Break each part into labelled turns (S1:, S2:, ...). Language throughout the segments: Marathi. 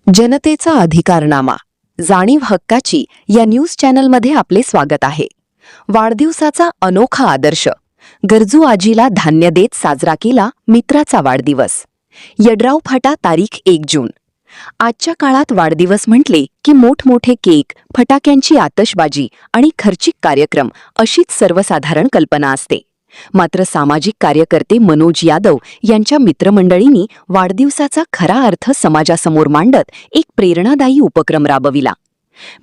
S1: जनतेचा अधिकारनामा, जाणीव हक्काची या न्यूज चॅनलमध्ये आपले स्वागत आहे. वाढदिवसाचा अनोखा आदर्श. गरजू आजीला धान्य देत साजरा केला मित्राचा वाढदिवस. यड्राव फाटा तारीख 1 जून. आजच्या काळात वाढदिवस म्हटले की मोठमोठे केक, फटाक्यांची आतषबाजी आणि खर्चिक कार्यक्रम अशीच सर्वसाधारण कल्पना असते. मात्र सामाजिक कार्यकर्ते मनोज यादव यांच्या मित्रमंडळींनी वाढदिवसाचा खरा अर्थ समाजासमोर मांडत एक प्रेरणादायी उपक्रम राबविला.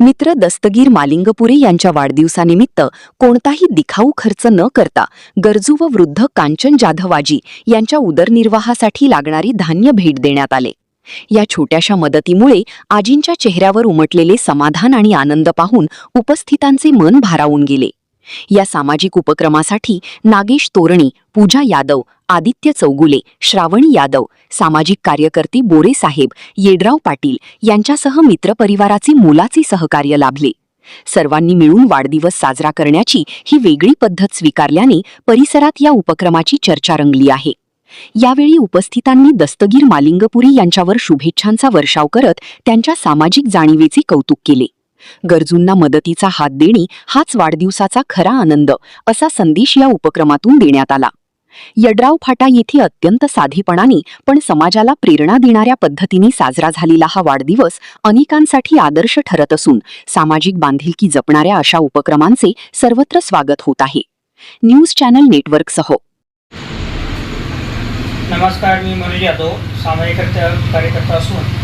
S1: मित्र दस्तगीर मालिंगपुरे यांच्या वाढदिवसानिमित्त कोणताही दिखाऊ खर्च न करता गरजू व वृद्ध कांचन जाधवाजी यांच्या उदरनिर्वाहासाठी लागणारी धान्य भेट देण्यात आले. या छोट्याशा मदतीमुळे आजींच्या चेहऱ्यावर उमटलेले समाधान आणि आनंद पाहून उपस्थितांचे मन भारावून गेले. या सामाजिक उपक्रमासाठी नागेश तोरणी, पूजा यादव, आदित्य चौगुले, श्रावणी यादव, सामाजिक कार्यकर्ते बोरे साहेब, येड्राव पाटील यांच्यासह मित्रपरिवाराचे मोलाचे सहकार्य लाभले. सर्वांनी मिळून वाढदिवस साजरा करण्याची ही वेगळी पद्धत स्वीकारल्याने परिसरात या उपक्रमाची चर्चा रंगली आहे. यावेळी उपस्थितांनी दस्तगीर मालिंगपुरे यांच्यावर शुभेच्छांचा वर्षाव करत त्यांच्या सामाजिक जाणीवेचे कौतुक केले. गरजूंना मदतीचा हात देणे हाच वाढदिवसाचा खरा आनंद, असा संदेश या उपक्रमातून देण्यात आला. यड्राव फाटा येथे अत्यंत साधेपणाने पण समाजाला प्रेरणा देणाऱ्या पद्धतीने साजरा झालेला हा वाढदिवस अनेकांसाठी आदर्श ठरत असून सामाजिक बांधिलकी जपणाऱ्या अशा उपक्रमांचे सर्वत्र स्वागत होत आहे. न्यूज चॅनल नेटवर्कसह.
S2: नमस्कार, मी मनोज यादव, सामाजिक कार्यकर्ता असून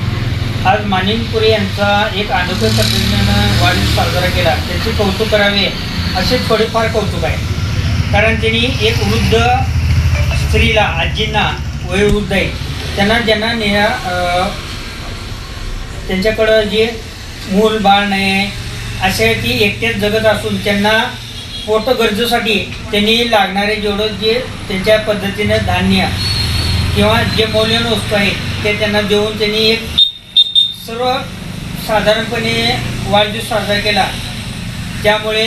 S2: आज मालिंगपुरे यांचा एक अनोख्या पद्धतीनं वाढदिवस साजरा केला. त्याचे कौतुक करावे असे थोडेफार कौतुक आहे. कारण त्यांनी एक वृद्ध स्त्रीला, आजींना, वयोवृद्ध आहे ज्यांना त्यांच्याकडं जे मूल बाळ नाही आहे, असे ती एकट्याच जगत असून त्यांना पोट गरजेसाठी त्यांनी लागणारे जेवढं जे त्यांच्या पद्धतीनं धान्य किंवा जे मौल्यवान वस्तू आहेत ते त्यांना देऊन त्यांनी एक सर्वसाधारणपणे वाढदिवस साजरा केला. त्यामुळे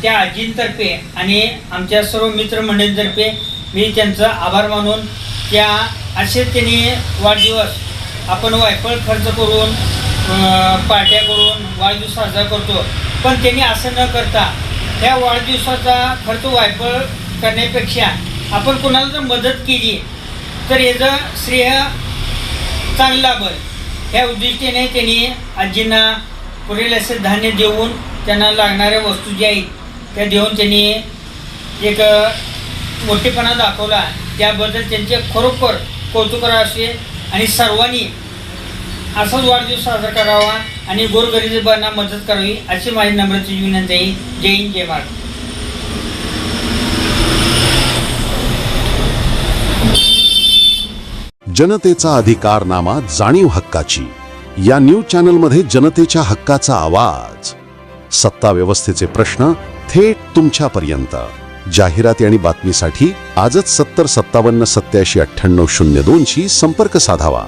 S2: त्या आजींतर्फे आणि आमच्या सर्व मित्रमंडळींतर्फे मी त्यांचा आभार मानून असेच त्यांनी वाढदिवस आपण वायफळ खर्च करून पार्ट्या करून वाढदिवस साजरा करतो. पण त्यांनी असं न करता त्या वाढदिवसाचा खर्च वायफळ करण्यापेक्षा आपण कोणाला जर मदत केली तर याचं श्रेय चांगलं लाभेल. ह्या उद्दिष्टाने त्यांनी आजींना पुरेल असे धान्य देऊन त्यांना लागणाऱ्या वस्तू ज्या आहेत त्या देऊन त्यांनी एक मोठेपणा दाखवला. त्याबद्दल त्यांचे खरोखर कौतुक करावे असे आणि सर्वांनी असाच वाढदिवस साजरा करावा आणि गोरगरिबांना मदत करावी अशी माझी नम्रतेची विनंती आहे. जय हिंद, जय महाराष्ट्र.
S3: जनतेचा अधिकारनामा, जाणीव हक्काची या न्यूज चॅनलमध्ये जनतेच्या हक्काचा आवाज. सत्ता व्यवस्थेचे प्रश्न थेट तुमच्यापर्यंत. जाहिराती आणि बातमीसाठी आजच 70 57 87 98 02 शी संपर्क साधावा.